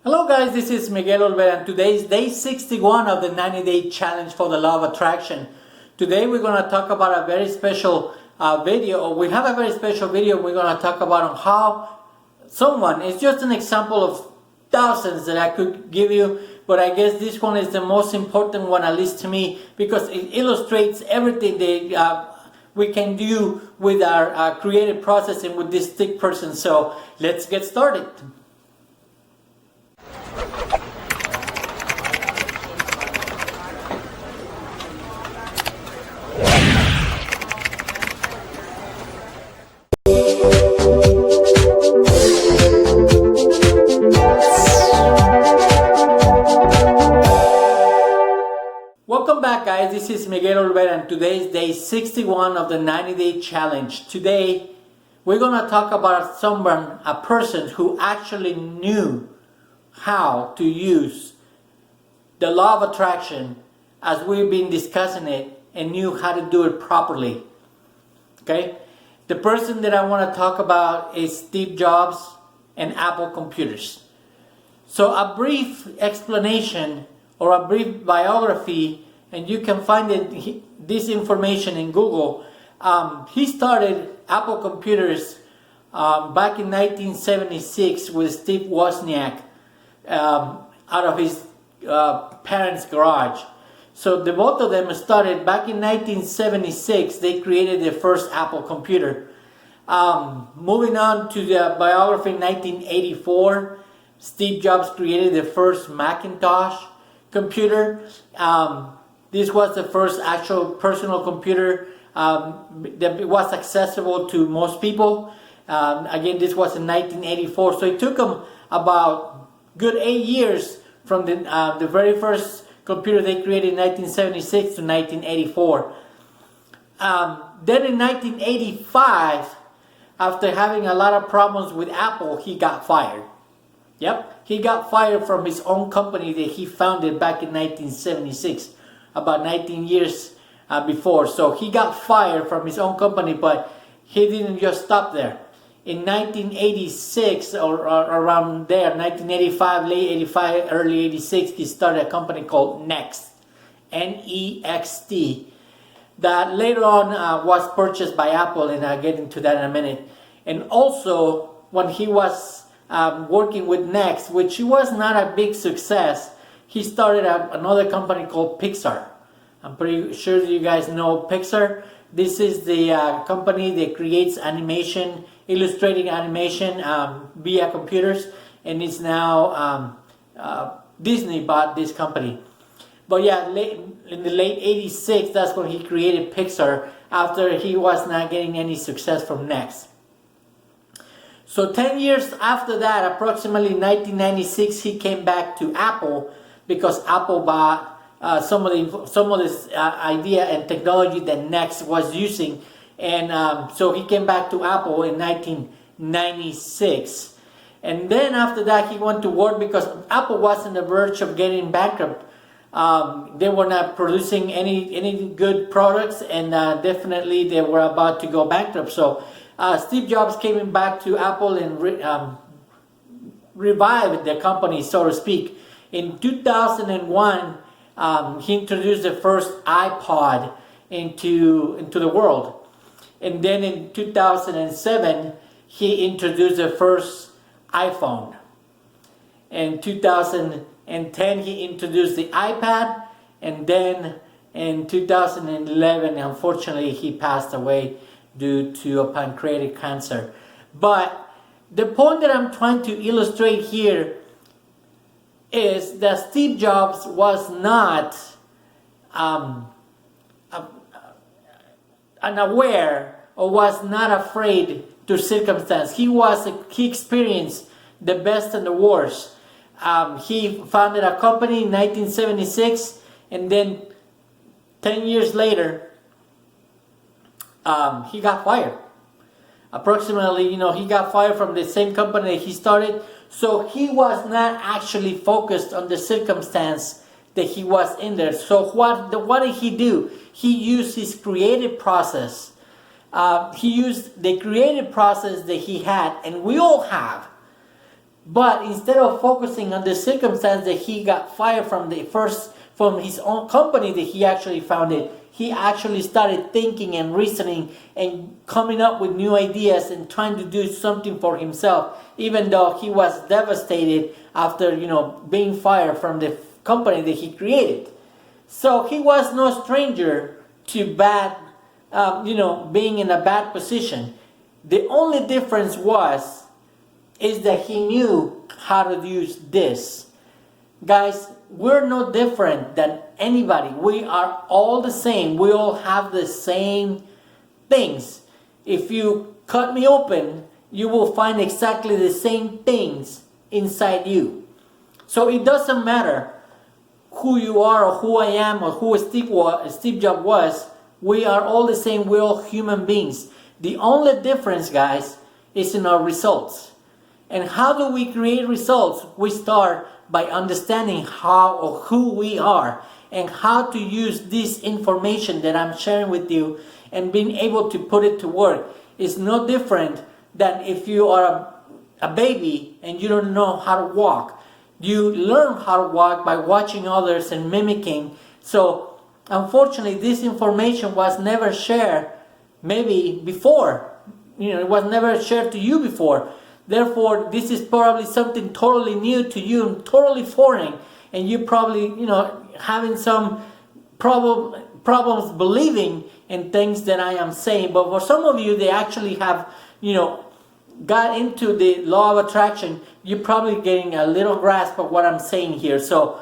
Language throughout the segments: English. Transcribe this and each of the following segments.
Hello guys, this is Miguel Olvera and today is day 61 of the 90-day challenge for the law of attraction. Today we're going to talk about a very special video. We have a very special video we're going to talk about on how someone, it's just an example of thousands that I could give you, but I guess this one is the most important one, at least to me, because it illustrates everything that we can do with our creative process and with this stick person. So let's get started. Welcome back guys, this is Miguel Olvera and today is day 61 of the 90-day challenge. Today we're going to talk about someone, a person who actually knew how to use the law of attraction as we've been discussing it and knew how to do it properly. Okay? The person that I want to talk about is Steve Jobs and Apple computers. So a brief explanation or a brief biography, and you can find this information in Google. He started Apple computers back in 1976 with Steve Wozniak out of his parents' garage. So the both of them started back in 1976. They created the first Apple computer. Moving on to the biography, in 1984, Steve Jobs created the first Macintosh computer. This was the first actual personal computer that was accessible to most people. Again, this was in 1984, so it took him about good 8 years from the very first computer they created in 1976 to 1984. Then in 1985, after having a lot of problems with Apple, he got fired. Yep, he got fired from his own company that he founded back in 1976, about 19 years before. So he got fired from his own company, but he didn't just stop there. In 1986 or around there, 1985, late 85, early 86, he started a company called Next, N-E-X-T, that later on was purchased by Apple, and I'll get into that in a minute. And also, when he was working with Next, which was not a big success, he started another company called Pixar. I'm pretty sure you guys know Pixar. This is the company that creates animation, illustrating animation via computers, and it's now Disney bought this company. But yeah, in the late 86, that's when he created Pixar after he was not getting any success from Next. So 10 years after that, approximately 1996, he came back to Apple because Apple bought some of this idea and technology that Next was using, and so he came back to Apple in 1996. And then after that, he went to work because Apple was on the verge of getting bankrupt. They were not producing any good products, and definitely they were about to go bankrupt. So Steve Jobs came back to Apple and revived the company, so to speak. In 2001, he introduced the first iPod into the world. And then in 2007, he introduced the first iPhone. In 2010, he introduced the iPad. And then in 2011, unfortunately, he passed away due to a pancreatic cancer. But the point that I'm trying to illustrate here is that Steve Jobs was not unaware or was not afraid to circumstance. He experienced the best and the worst. He founded a company in 1976, and then 10 years later, he got fired. Approximately, he got fired from the same company that he started. So he was not actually focused on the circumstance that he was in there. So what did he do? He used his creative process. He used the creative process that he had, and we all have, But instead of focusing on the circumstance that he got fired from from his own company that he actually founded, he actually started thinking and reasoning and coming up with new ideas and trying to do something for himself, even though he was devastated after, being fired from the company that he created. So he was no stranger to being in a bad position. The only difference is that he knew how to use this. Guys, we're no different than anybody. We are all the same. We all have the same things. If you cut me open, you will find exactly the same things inside you. So it doesn't matter who you are or who I am or who Steve Jobs was. We are all the same. We're all human beings. The only difference, guys, is in our results. And how do we create results? We start by understanding how or who we are and how to use this information that I'm sharing with you and being able to put it to work. It's no different than if you are a baby and you don't know how to walk. You learn how to walk by watching others and mimicking. So unfortunately, this information was never shared maybe before. It was never shared to you before. Therefore, this is probably something totally new to you and totally foreign. And you probably, having some problems believing in things that I am saying. But for some of you, they actually have, got into the law of attraction. You're probably getting a little grasp of what I'm saying here. So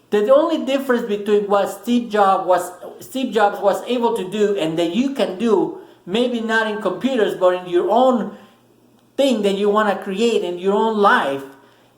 the only difference between what Steve Jobs was able to do and that you can do, maybe not in computers, but in your own thing that you want to create in your own life,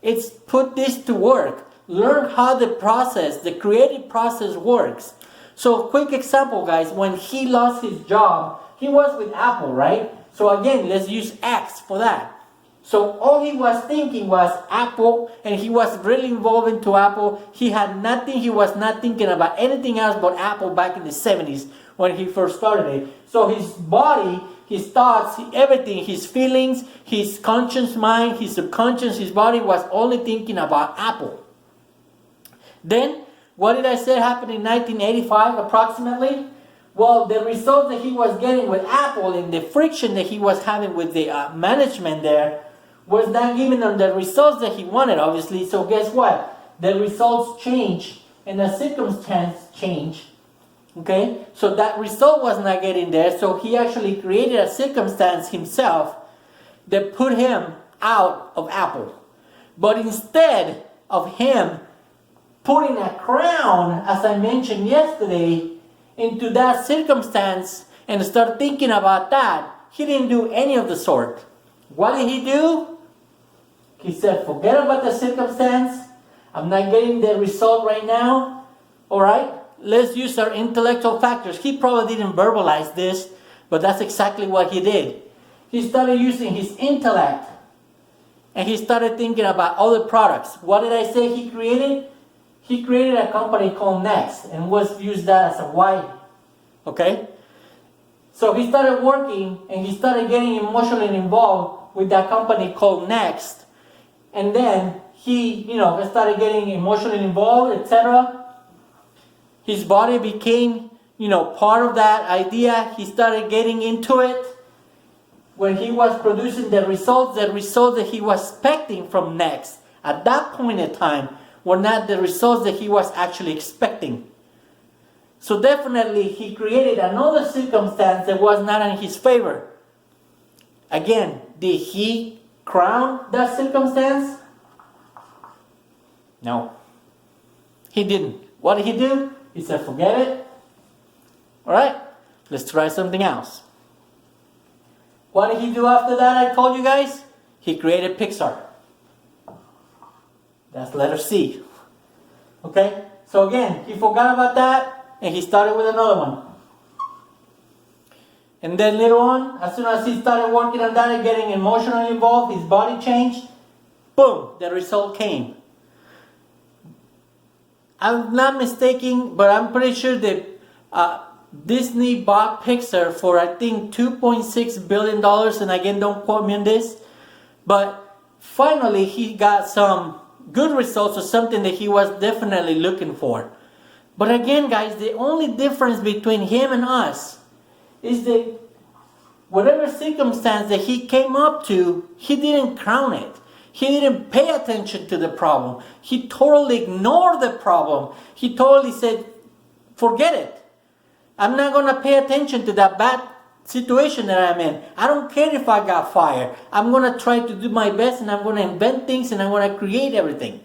it's put this to work. Learn how the creative process works. So quick example, guys, when he lost his job, he was with Apple, right? So again, let's use X for that. So all he was thinking was Apple, and he was really involved into Apple. He was not thinking about anything else but Apple back in the 70s when he first started it. So his body, his thoughts, everything, his feelings, his conscious mind, his subconscious, his body was only thinking about Apple. Then, what did I say happened in 1985 approximately? Well, the results that he was getting with Apple and the friction that he was having with the management there was not giving him the results that he wanted, obviously. So guess what? The results changed and the circumstance changed. Okay, so that result was not getting there, so he actually created a circumstance himself that put him out of Apple. But instead of him putting a crown, as I mentioned yesterday, into that circumstance and start thinking about that, he didn't do any of the sort. What did he do? He said, forget about the circumstance. I'm not getting the result right now. All right? Let's use our intellectual factors. He probably didn't verbalize this, but that's exactly what he did. He started using his intellect, and he started thinking about other products. What did I say he created? He created a company called Next, and was used that as a Y. Okay? So he started working, and he started getting emotionally involved with that company called Next. And then he, started getting emotionally involved, etc. His body became, part of that idea. He started getting into it. When he was producing the results that he was expecting from Next, at that point in time, were not the results that he was actually expecting. So definitely, he created another circumstance that was not in his favor. Again, did he crown that circumstance? No. He didn't. What did he do? He said, forget it. All right, let's try something else. What did he do after that? I told you guys. He created Pixar. That's letter C. Okay, so again, he forgot about that and he started with another one. And then later on, as soon as he started working on that and getting emotionally involved, his body changed. Boom, the result came. I'm not mistaken, but I'm pretty sure that Disney bought Pixar for, I think, $2.6 billion. And again, don't quote me on this. But finally he got some good results or something that he was definitely looking for. But again, guys, the only difference between him and us is that whatever circumstance that he came up to, he didn't crown it. He didn't pay attention to the problem. He totally ignored the problem. He totally said, forget it. I'm not going to pay attention to that bad situation that I'm in. I don't care if I got fired. I'm going to try to do my best, and I'm going to invent things, and I'm going to create everything.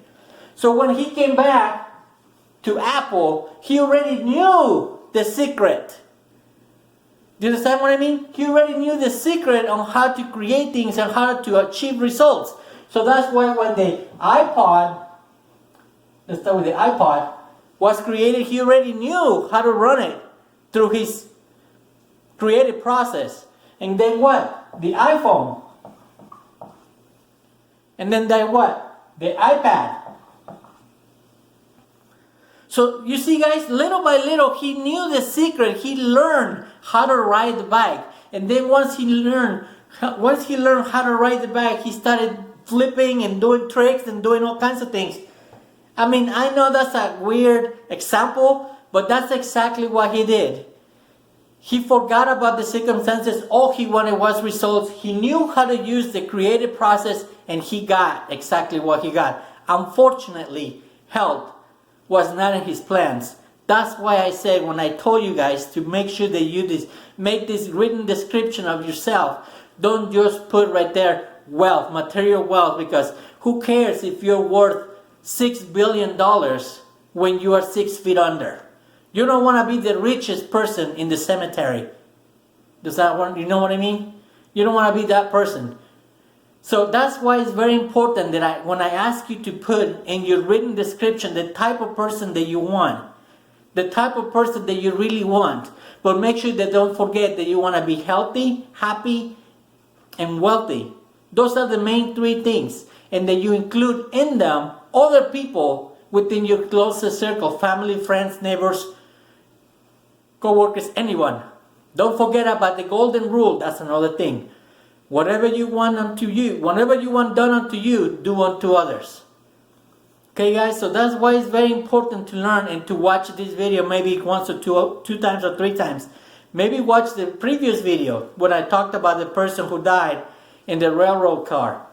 So when he came back to Apple, he already knew the secret. Do you understand what I mean? He already knew the secret on how to create things and how to achieve results. So that's why when the iPod, let's start with the iPod, was created, he already knew how to run it through his creative process. And then what? The iPhone. And then what? The iPad. So you see, guys, little by little, he knew the secret. He learned how to ride the bike. And then once he learned how to ride the bike, he started flipping and doing tricks and doing all kinds of things. I mean, I know that's a weird example, but that's exactly what he did. He forgot about the circumstances. All he wanted was results. He knew how to use the creative process, and he got exactly what he got. Unfortunately, health was not in his plans. That's why I said when I told you guys to make sure that you make this written description of yourself. Don't just put right there wealth, material wealth, because who cares if you're worth $6 billion when you are 6 feet under? You don't want to be the richest person in the cemetery. You know what I mean? You don't want to be that person. So that's why it's very important that when I ask you to put in your written description the type of person that you want, the type of person that you really want, but make sure that don't forget that you want to be healthy, happy, and wealthy. Those are the main 3 things, and that you include in them other people within your closest circle, family, friends, neighbors, co-workers, anyone. Don't forget about the golden rule. That's another thing. Whatever you want unto you, whatever you want done unto you, do unto others. Okay, guys, so that's why it's very important to learn and to watch this video maybe once or two times or 3 times. Maybe watch the previous video when I talked about the person who died in the railroad car.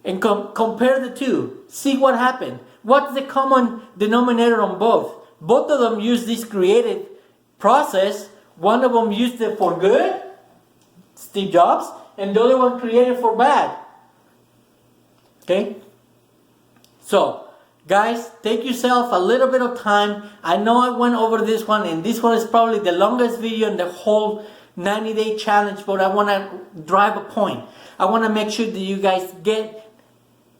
And compare the two. See what happened. What's the common denominator on both? Both of them use this creative process. One of them used it for good, Steve Jobs, and the other one created for bad. Okay? So, guys, take yourself a little bit of time. I know I went over this one, and this one is probably the longest video in the whole 90-day challenge, but I want to drive a point. I want to make sure that you guys get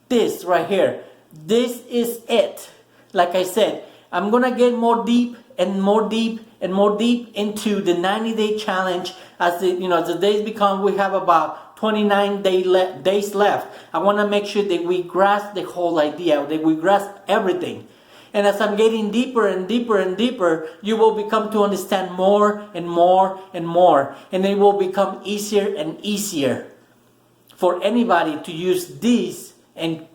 this right here. This is it. Like I said, I'm going to get more deep and more deep and more deep into the 90-day challenge as the days become. We have about 29 days left. I want to make sure that we grasp the whole idea, that we grasp everything. And as I'm getting deeper and deeper and deeper, you will become to understand more and more and more. And it will become easier and easier for anybody to use this and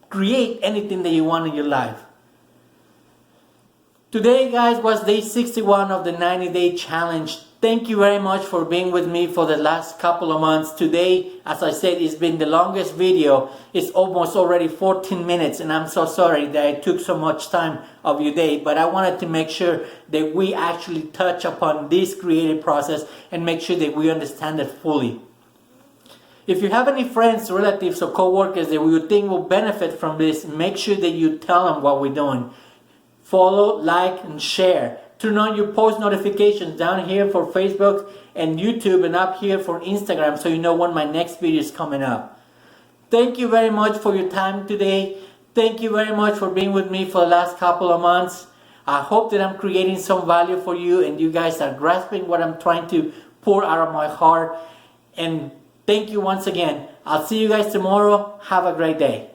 create anything that you want in your life. Today, guys, was day 61 of the 90-day challenge. Thank you very much for being with me for the last couple of months. Today, as I said, it's been the longest video. It's almost already 14 minutes, and I'm so sorry that I took so much time of your day. But I wanted to make sure that we actually touch upon this creative process and make sure that we understand it fully. If you have any friends, relatives, or co-workers that you think will benefit from this, make sure that you tell them what we're doing. Follow, like, and share. Turn on your post notifications down here for Facebook and YouTube, and up here for Instagram, so you know when my next video is coming up. Thank you very much for your time today. Thank you very much for being with me for the last couple of months. I hope that I'm creating some value for you and you guys are grasping what I'm trying to pour out of my heart. And thank you once again. I'll see you guys tomorrow. Have a great day.